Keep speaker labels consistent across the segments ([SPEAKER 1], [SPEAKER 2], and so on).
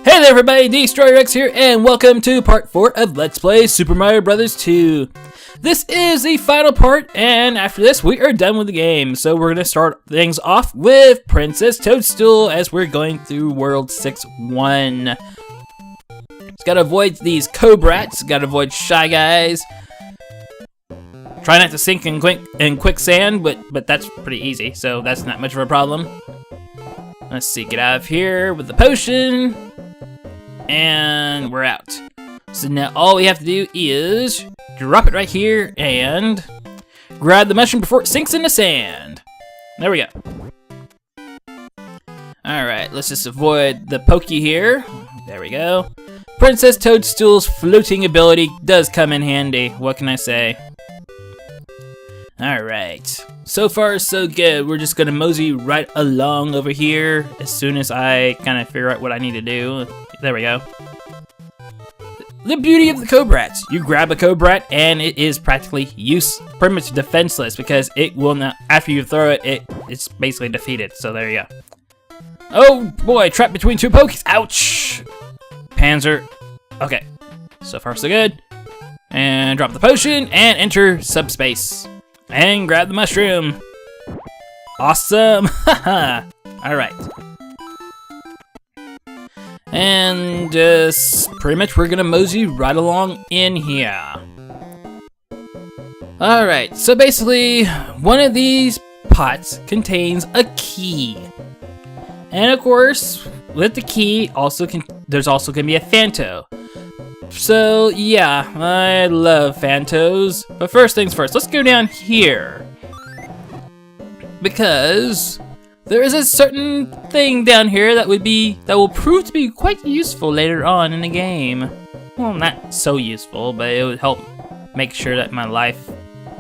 [SPEAKER 1] Hey there everybody, Destroyer-X here, and welcome to part 4 of Let's Play Super Mario Bros. 2. This is the final part, and after this we are done with the game. So we're going to start things off with Princess Toadstool as we're going through World 6-1. Just gotta avoid these Cobrats, gotta avoid Shy Guys. Try not to sink in quicksand, but that's pretty easy, so that's not much of a problem. Let's see, get out of here with the potion. And we're out. So now all we have to do is drop it right here and grab the mushroom before it sinks in the sand. There we go. Alright, let's just avoid the pokey here. There we go. Princess Toadstool's floating ability does come in handy. What can I say? Alright. So far, so good. We're just gonna mosey right along over here as soon as I kind of figure out what I need to do. There we go. The beauty of the Cobrats. You grab a Cobrat and it is practically pretty much defenseless because it will not, after you throw it, it's basically defeated. So there you go. Oh boy, trapped between two pokies. Ouch! Panzer. Okay. So far, so good. And drop the potion and enter subspace. And grab the mushroom. Awesome! Haha! Alright. And just pretty much we're gonna mosey right along in here. Alright, so basically, one of these pots contains a key. And of course, with the key, there's also gonna be a Phanto. So yeah, I love Phantos. But first things first, let's go down here. Because there is a certain thing down here that will prove to be quite useful later on in the game. Well, not so useful, but it would help make sure that my life,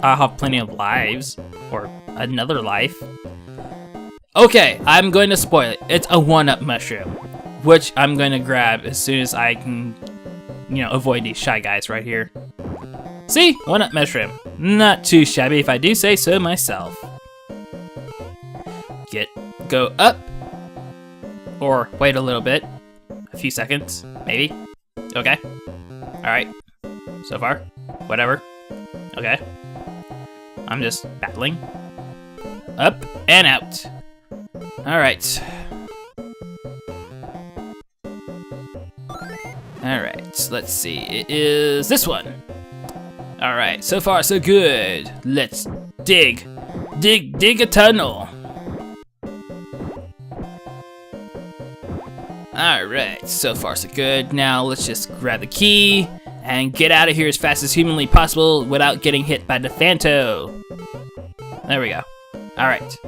[SPEAKER 1] I'll have plenty of lives, or another life. Okay, I'm going to spoil it. It's a 1-up mushroom, which I'm going to grab as soon as I can, avoid these Shy Guys right here. See? 1-up mushroom. Not too shabby if I do say so myself. Go up, or wait a little bit, a few seconds, maybe. Okay. Alright. So far, whatever. Okay. I'm just battling. Up and out. Alright. Alright, let's see. It is this one. Alright, so far so good. Let's dig a tunnel. Alright, so far so good. Now let's just grab the key and get out of here as fast as humanly possible without getting hit by the Phanto. There we go. Alright.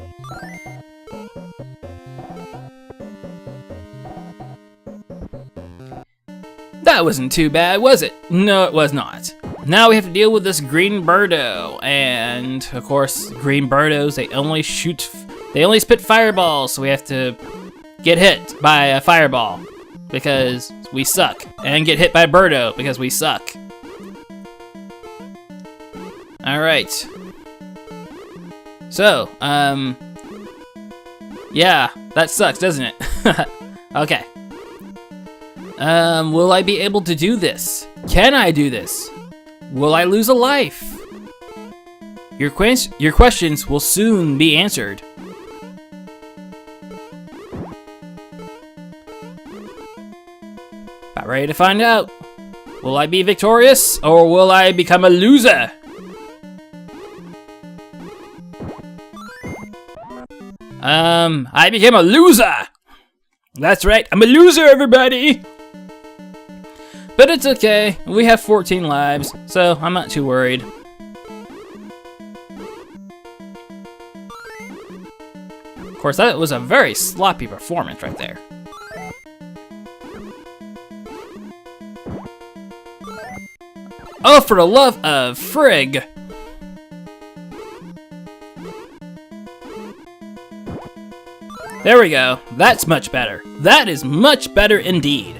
[SPEAKER 1] That wasn't too bad, was it? No, it was not. Now we have to deal with this green birdo, and of course, green birdos, they only spit fireballs, so we have to get hit by a fireball because we suck, and get hit by a birdo because we suck. Alright. So, yeah, that sucks, doesn't it? Okay. Will I be able to do this? Can I do this? Will I lose a life? Your questions will soon be answered. About ready to find out. Will I be victorious, or will I become a loser? I became a loser! That's right, I'm a loser, everybody! But it's okay, we have 14 lives, so I'm not too worried. Of course, that was a very sloppy performance right there. Oh, for the love of frig! There we go. That's much better. That is much better indeed.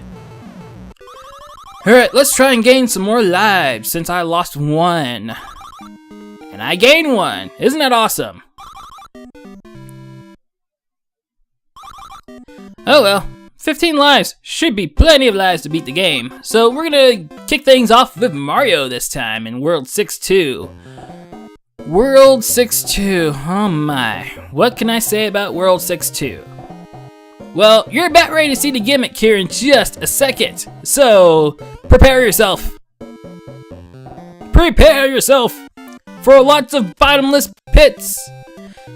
[SPEAKER 1] Alright, let's try and gain some more lives since I lost 1. And I gained 1. Isn't that awesome? Oh well. 15 lives should be plenty of lives to beat the game. So we're gonna kick things off with Mario this time in World 6-2. World 6-2, oh my. What can I say about World 6-2? Well, you're about ready to see the gimmick here in just a second. So, prepare yourself. Prepare yourself for lots of bottomless pits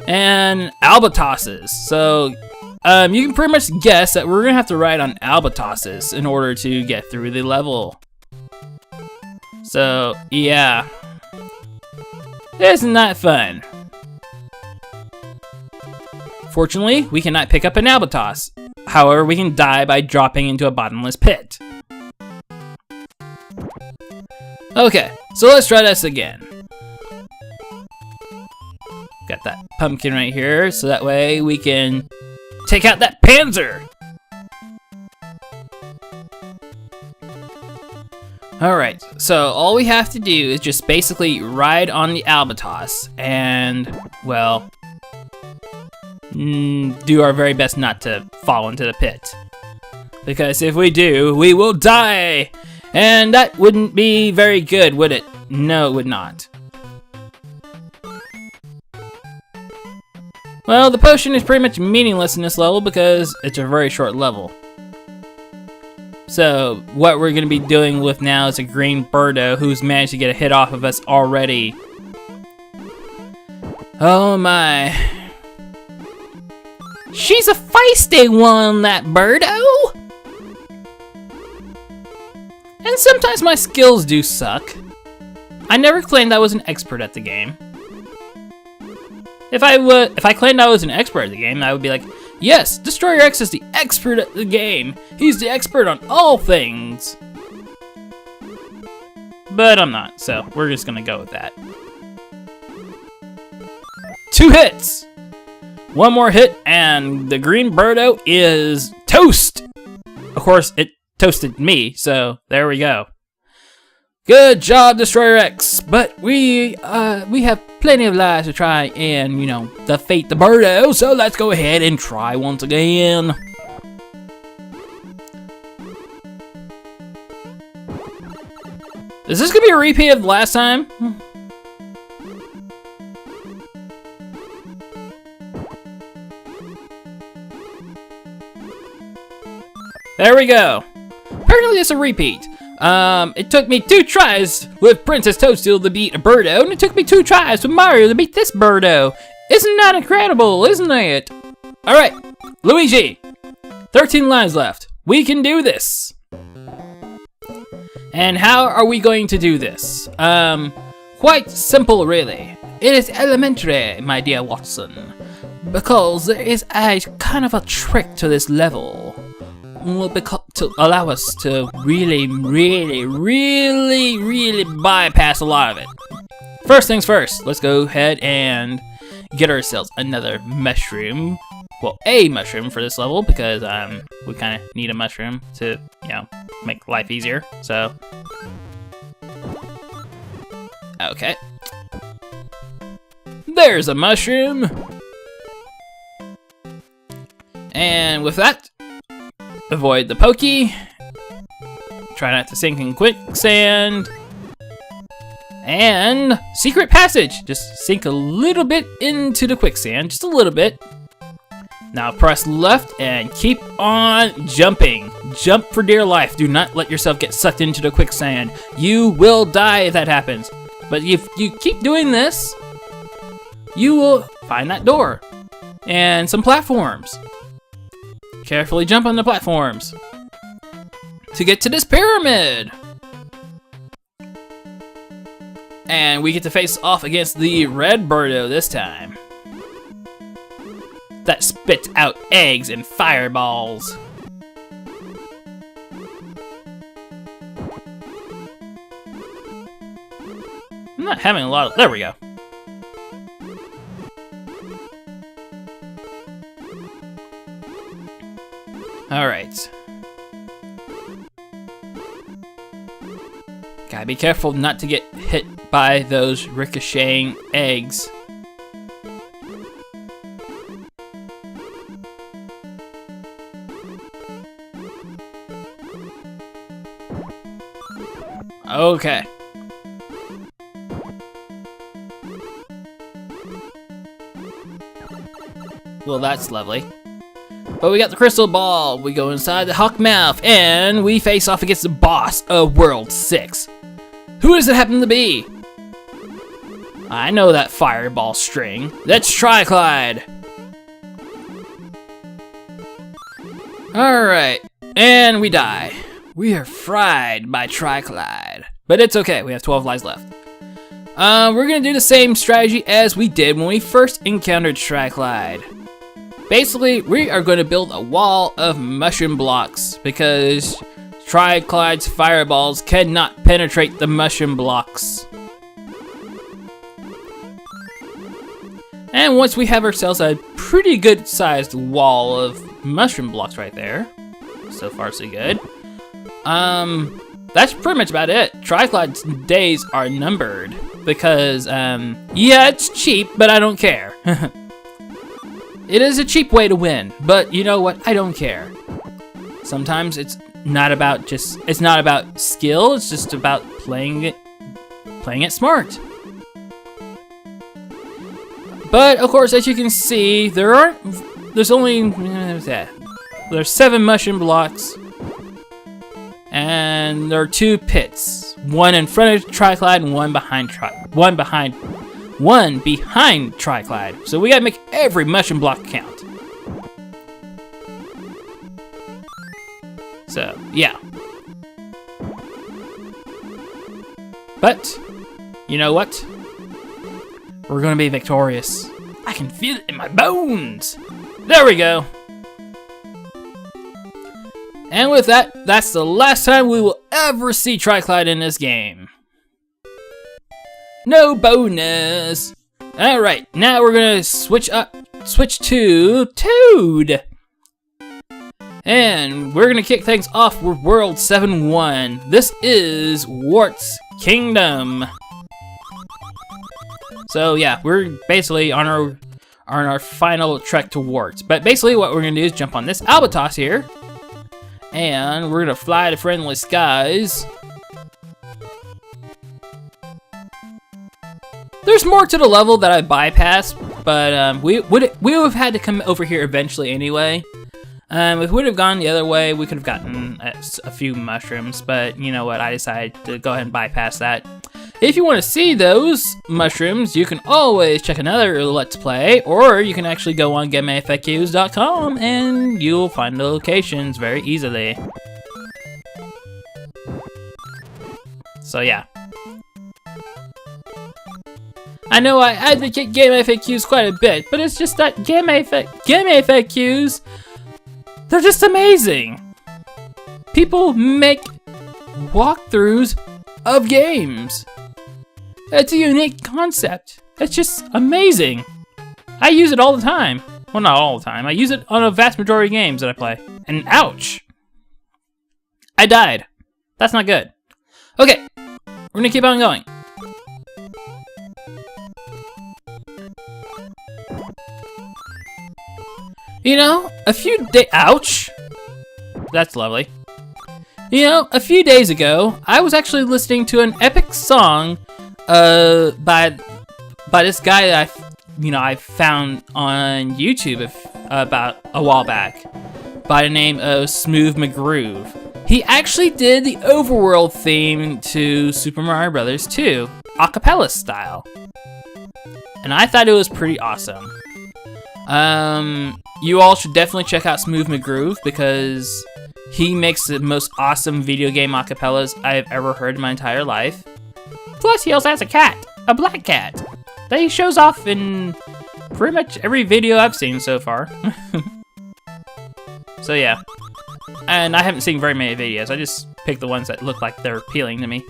[SPEAKER 1] and albatrosses. So, you can pretty much guess that we're gonna have to ride on albatrosses in order to get through the level. So, yeah. It's not fun. Fortunately, we cannot pick up an albatross. However, we can die by dropping into a bottomless pit. Okay, so let's try this again. Got that pumpkin right here, so that way we can take out that panzer. Alright, so all we have to do is just basically ride on the albatross and, well, do our very best not to fall into the pit. Because if we do, we will die! And that wouldn't be very good, would it? No, it would not. Well, the potion is pretty much meaningless in this level because it's a very short level. So, what we're going to be doing with now is a green birdo who's managed to get a hit off of us already. Oh my. She's a feisty one, that birdo! And sometimes my skills do suck. I never claimed I was an expert at the game. If I claimed I was an expert at the game, I would be like, yes, Destroyer X is the expert at the game. He's the expert on all things. But I'm not, so we're just gonna go with that. 2 hits! 1 more hit, and the green birdo is toast! Of course, it toasted me, so there we go. Good job, Destroyer X, but we have plenty of lives to try and, you know, defeat the birdo, so let's go ahead and try once again. Is this gonna be a repeat of last time? There we go. Apparently it's a repeat. It took me 2 tries with Princess Toadstool to beat a birdo, and it took me 2 tries with Mario to beat this birdo. Isn't that incredible, isn't it? Alright, Luigi. 13 lives left. We can do this. And how are we going to do this? Quite simple, really. It is elementary, my dear Watson. Because there is a kind of a trick to this level. To allow us to really bypass a lot of it. First things first, let's go ahead and get ourselves another mushroom. Well, a mushroom for this level, because we kind of need a mushroom to, you know, make life easier, so. Okay. There's a mushroom. And with that, avoid the pokey. Try not to sink in quicksand. And secret passage. Just sink a little bit into the quicksand, just a little bit. Now press left and keep on jumping. Jump for dear life. Do not let yourself get sucked into the quicksand. You will die if that happens. But if you keep doing this, you will find that door and some platforms. Carefully jump on the platforms to get to this pyramid. And we get to face off against the red birdo this time. That spits out eggs and fireballs. I'm not having a lot of... There we go. Alright. Gotta be careful not to get hit by those ricocheting eggs. Okay. Well, that's lovely. But we got the crystal ball. We go inside the hawk mouth, and we face off against the boss of World 6. Who does it happen to be? I know that fireball string. That's Triclide. Alright, and we die. We are fried by Triclide. But it's okay, we have 12 lives left. We're gonna do the same strategy as we did when we first encountered Triclide. Basically, we are going to build a wall of mushroom blocks because Triclide's fireballs cannot penetrate the mushroom blocks. And once we have ourselves a pretty good sized wall of mushroom blocks right there, so far so good, that's pretty much about it. Triclide's days are numbered because, yeah, it's cheap, but I don't care. It is a cheap way to win, but you know what? I don't care. Sometimes it's not about skill, it's just about playing it smart. But of course, as you can see, there's 7 mushroom blocks, and there are 2 pits. One in front of Triclide and one behind Triclide. So we gotta make every mushroom block count. So, yeah. But, you know what? We're gonna be victorious. I can feel it in my bones. There we go. And with that, that's the last time we will ever see Triclide in this game. No bonus. Alright, now we're gonna switch to Toad. And we're gonna kick things off with World 7-1. This is Wart's Kingdom. So yeah, we're basically on our final trek to Wart. But basically what we're gonna do is jump on this albatross here. And we're gonna fly to friendly skies. There's more to the level that I bypassed, but we would have had to come over here eventually anyway. If we would have gone the other way, we could have gotten a few mushrooms, but you know what? I decided to go ahead and bypass that. If you want to see those mushrooms, you can always check another Let's Play, or you can actually go on GameFAQs.com and you'll find the locations very easily. So yeah. I know I advocate GameFAQs quite a bit, but it's just that GameFAQs, they're just amazing. People make walkthroughs of games. It's a unique concept. It's just amazing. I use it all the time. Well, not all the time. I use it on a vast majority of games that I play. And ouch! I died. That's not good. Okay, we're gonna keep on going. You know, ouch! That's lovely. You know, a few days ago, I was actually listening to an epic song by this guy that I found on YouTube about a while back by the name of Smooth McGroove. He actually did the overworld theme to Super Mario Bros. 2, a cappella style. And I thought it was pretty awesome. You all should definitely check out Smooth McGroove because he makes the most awesome video game acapellas I've ever heard in my entire life. Plus, he also has a cat, a black cat, that he shows off in pretty much every video I've seen so far. So yeah, and I haven't seen very many videos. I just picked the ones that look like they're appealing to me.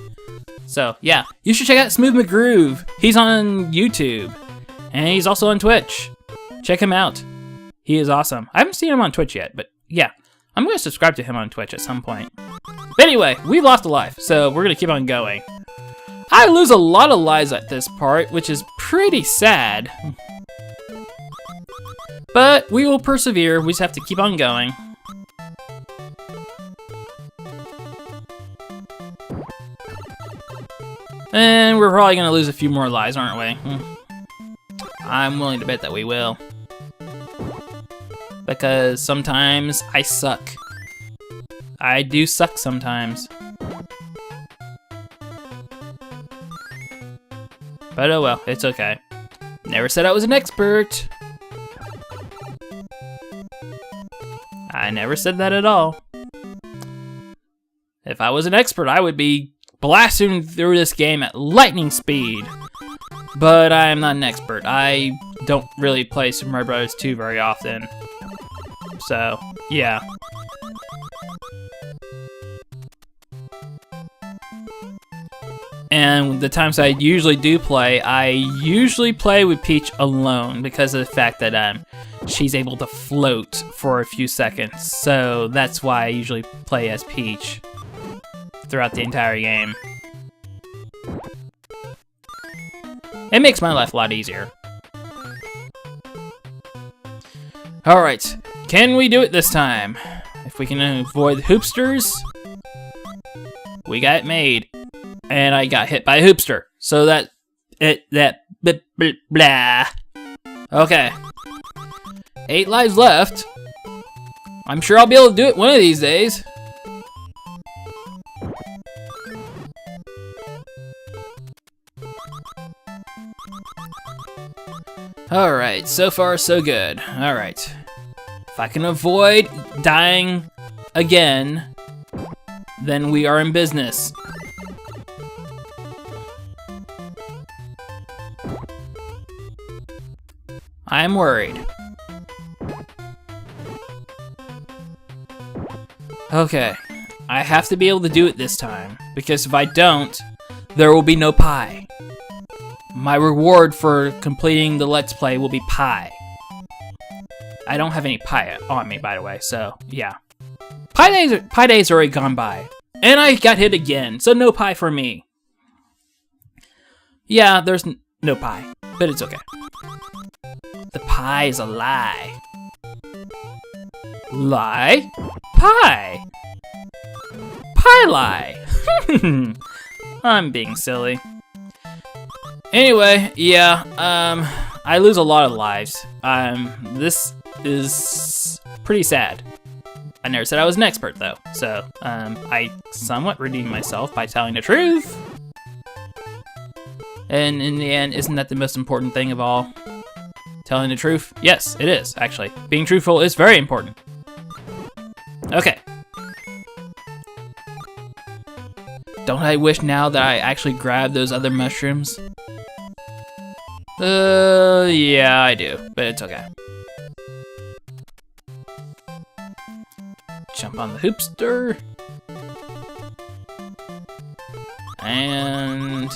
[SPEAKER 1] So yeah, you should check out Smooth McGroove. He's on YouTube, and he's also on Twitch. Check him out. He is awesome. I haven't seen him on Twitch yet, but yeah, I'm going to subscribe to him on Twitch at some point. But anyway, we've lost a life, so we're going to keep on going. I lose a lot of lives at this part, which is pretty sad. But we will persevere. We just have to keep on going. And we're probably gonna lose a few more lives, aren't we? I'm willing to bet that we will. Because sometimes I suck. I do suck sometimes. But oh well, it's okay. Never said I was an expert. I never said that at all. If I was an expert, I would be blasting through this game at lightning speed. But I am not an expert. I don't really play Super Mario Bros. 2 very often. So, yeah. And the times I usually do play, I usually play with Peach alone because of the fact that she's able to float for a few seconds. So that's why I usually play as Peach throughout the entire game. It makes my life a lot easier. Alright, can we do it this time? If we can avoid the hoopsters, we got it made. And I got hit by a hoopster. So blah. Okay. 8 lives left. I'm sure I'll be able to do it one of these days. Alright, so far so good. Alright. If I can avoid dying again, then we are in business. I'm worried. Okay, I have to be able to do it this time, because if I don't, there will be no pie. My reward for completing the Let's Play will be pie. I don't have any pie on me, by the way, so yeah. Pie days are already gone by. And I got hit again, so no pie for me. Yeah, there's no pie, but it's okay. The pie is a lie. Lie? Pie! Pie lie! I'm being silly. Anyway, yeah, I lose a lot of lives. This is pretty sad. I never said I was an expert, though, so, I somewhat redeemed myself by telling the truth. And in the end, isn't that the most important thing of all? Telling the truth? Yes, it is, actually. Being truthful is very important. Okay. Don't I wish now that I actually grabbed those other mushrooms? Yeah, I do, but it's okay. Jump on the hoopster. And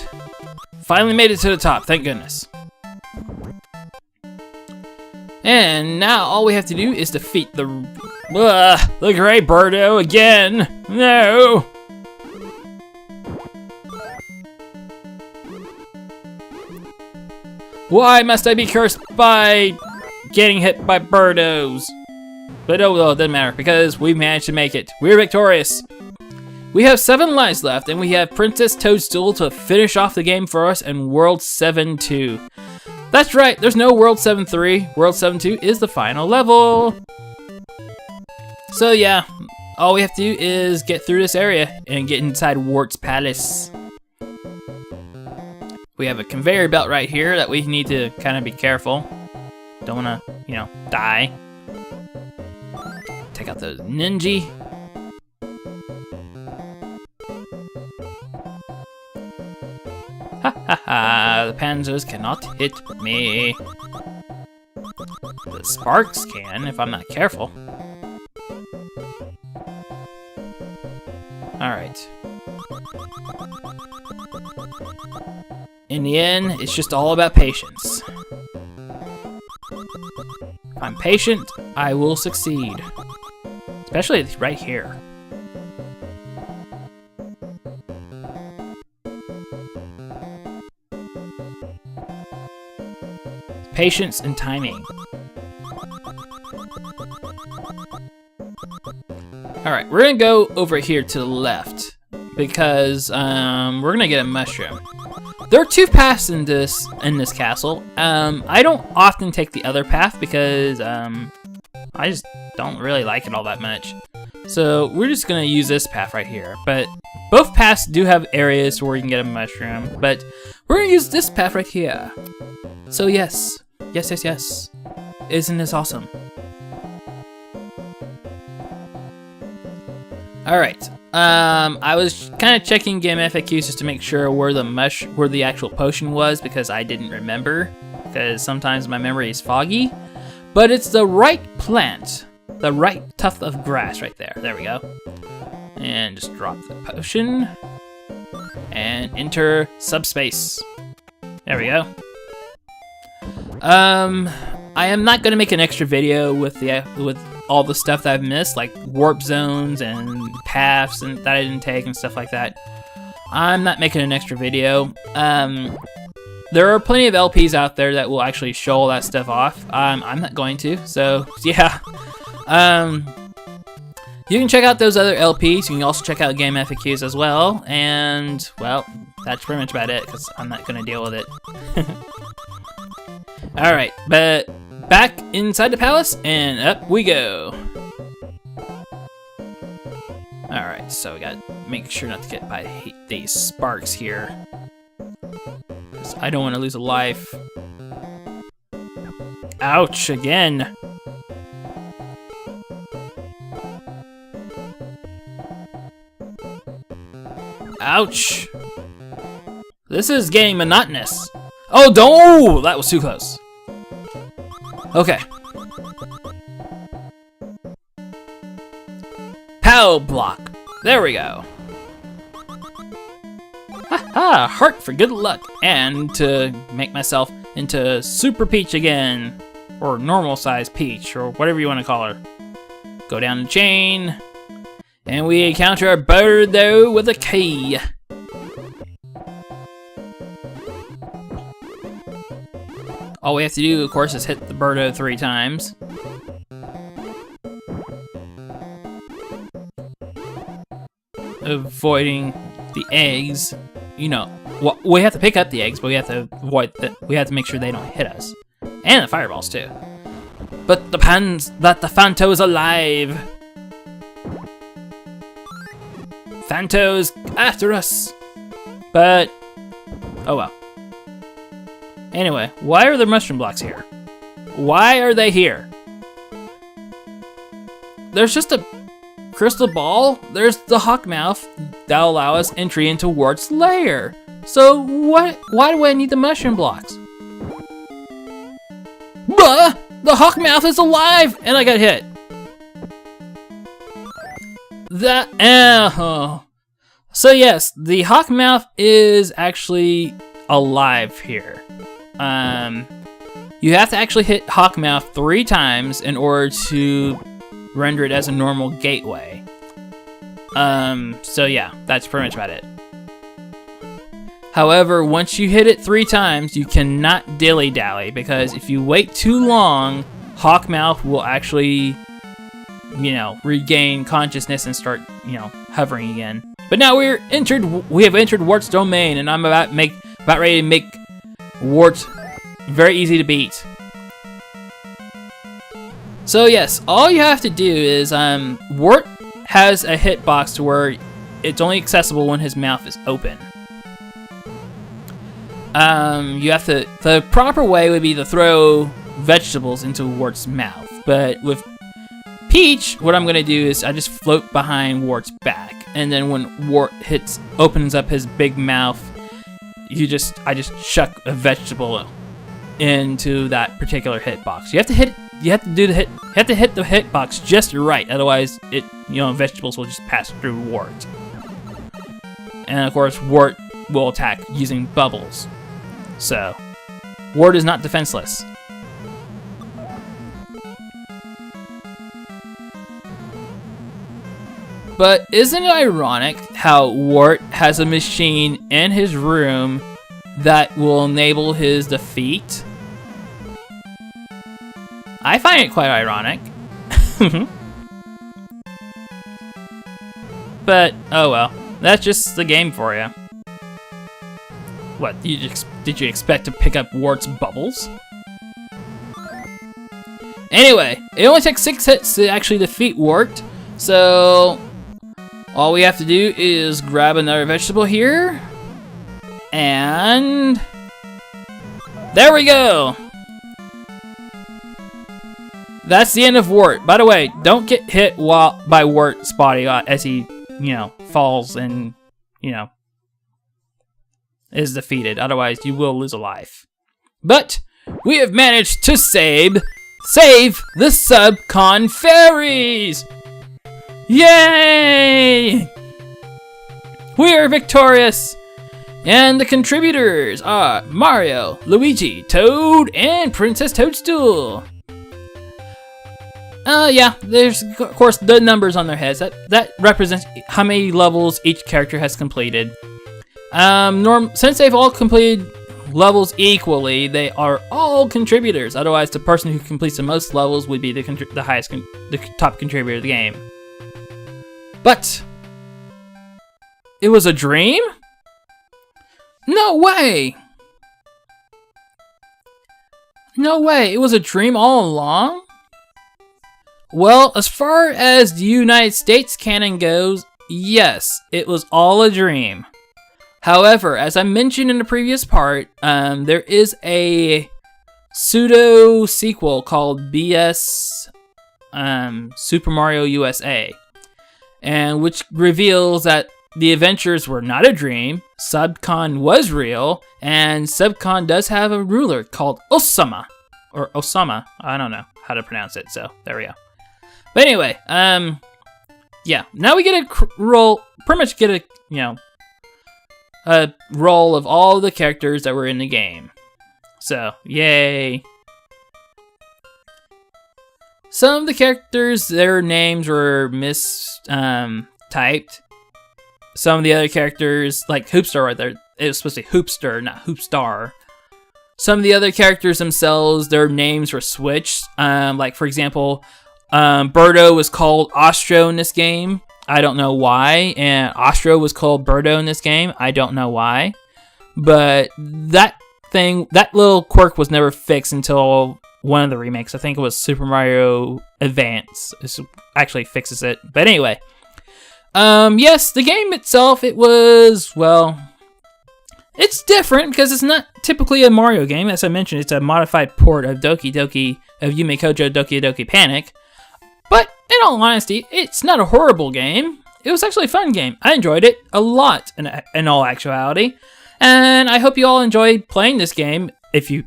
[SPEAKER 1] finally made it to the top, thank goodness. And now all we have to do is defeat the gray birdo again. No. Why must I be cursed by getting hit by birdos? But oh well, it doesn't matter because we managed to make it. We're victorious. We have 7 lives left, and we have Princess Toadstool to finish off the game for us in World 7-2. That's right, there's no World 7-3. World 7-2 is the final level. So yeah, all we have to do is get through this area and get inside Wart's palace. We have a conveyor belt right here that we need to kind of be careful. Don't wanna, die. Take out the ninja. Ha ha ha, the panzers cannot hit me. The sparks can, if I'm not careful. Alright. In the end, it's just all about patience. If I'm patient, I will succeed. Especially right here. Patience and timing. Alright, we're gonna go over here to the left. because we're gonna get a mushroom. There are 2 paths in this castle. I don't often take the other path because I just don't really like it all that much. So we're just gonna use this path right here. But both paths do have areas where you can get a mushroom, but we're gonna use this path right here. So yes. Isn't this awesome? Alright. I was kind of checking game FAQs just to make sure where the actual potion was, because I didn't remember, because sometimes my memory is foggy. But it's the right plant, the right tuft of grass right there. There we go. And just drop the potion and enter subspace. There we go. I am not gonna make an extra video with all the stuff that I've missed, like warp zones and paths and that I didn't take and stuff like that. I'm not making an extra video. There are plenty of LPs out there that will actually show all that stuff off. I'm not going to, so yeah. You can check out those other LPs. You can also check out game FAQs as well. And, well, that's pretty much about it, because I'm not going to deal with it. Alright, but back inside the palace, and up we go. Alright, so we gotta make sure not to get by these sparks here. I don't want to lose a life. Ouch, again. Ouch. This is getting monotonous. Oh, don't! Oh, that was too close. Okay. Pow block. There we go. Ha! Heart for good luck, and to make myself into Super Peach again, or normal size Peach, or whatever you want to call her. Go down the chain, and we encounter a bird though with a key. All we have to do, of course, is hit the birdo 3 times. Avoiding the eggs. You know, well, we have to pick up the eggs, but we have to avoid we have to make sure they don't hit us, and the fireballs too. But the Fanto is alive. Fanto's after us. But oh well. Anyway, why are there mushroom blocks here? Why are they here? There's just a crystal ball. There's the hawkmouth that'll allow us entry into Wart's lair. So why do I need the mushroom blocks? Bah! The hawkmouth is alive, and I got hit. So yes, the hawkmouth is actually alive here. You have to actually hit hawkmouth 3 times in order to render it as a normal gateway. So yeah, that's pretty much about it. However, once you hit it 3 times, you cannot dilly-dally, because if you wait too long, hawkmouth will actually, you know, regain consciousness and start, you know, hovering again. But now we have entered Wart's domain, and I'm about ready to make Wart very easy to beat. So yes, all you have to do is Wart has a hitbox to where it's only accessible when his mouth is open. You have to, the proper way would be to throw vegetables into Wart's mouth, but with Peach, what I'm gonna do is I just float behind Wart's back, and then when Wart opens up his big mouth, I just chuck a vegetable into that particular hitbox. You have to hit the hitbox just right, otherwise vegetables will just pass through Wart. And of course, Wart will attack using bubbles. So, Wart is not defenseless. But isn't it ironic how Wart has a machine in his room that will enable his defeat? I find it quite ironic. But, oh well. that's just the game for you. What, did you expect to pick up Wart's bubbles? Anyway, it only takes 6 hits to actually defeat Wart, so all we have to do is grab another vegetable here, and there we go! That's the end of Wart. By the way, don't get hit by Wart's body as he, falls and, is defeated. Otherwise, you will lose a life. But we have managed to save the Subcon fairies! Yay! We are victorious! And the contributors are Mario, Luigi, Toad, and Princess Toadstool. Yeah, there's of course the numbers on their heads. That represents how many levels each character has completed. Since they've all completed levels equally, they are all contributors. Otherwise, the person who completes the most levels would be the top contributor of the game. But it was a dream? No way! No way! It was a dream all along? Well, as far as the United States canon goes, yes, it was all a dream. However, as I mentioned in the previous part, there is a pseudo sequel called BS Super Mario USA, and which reveals that the adventures were not a dream, Subcon was real, and Subcon does have a ruler called Osama, or Osama. I don't know how to pronounce it, so there we go. But anyway, yeah, now we get a roll, pretty much get a roll of all the characters that were in the game. So, yay. Some of the characters, their names were mistyped. Some of the other characters, like Hoopstar right there, it was supposed to be Hoopster, not Hoopstar. Some of the other characters themselves, their names were switched. Like, for example, Birdo was called Ostro in this game. I don't know why. And Ostro was called Birdo in this game. I don't know why. But that little quirk was never fixed until one of the remakes. I think it was Super Mario Advance. This actually fixes it. But anyway. Yes, the game itself, it was, well, it's different because it's not typically a Mario game. As I mentioned, it's a modified port of Yume Kojo Doki Doki Panic. But in all honesty, it's not a horrible game. It was actually a fun game. I enjoyed it a lot in all actuality. And I hope you all enjoyed playing this game if you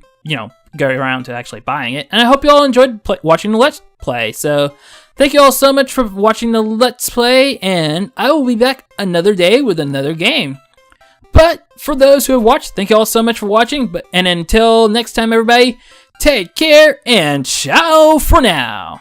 [SPEAKER 1] go around to actually buying it. And I hope you all enjoyed watching the Let's Play. So thank you all so much for watching the Let's Play, and I will be back another day with another game. But for those who have watched, thank you all so much for watching. And until next time, everybody, take care and ciao for now.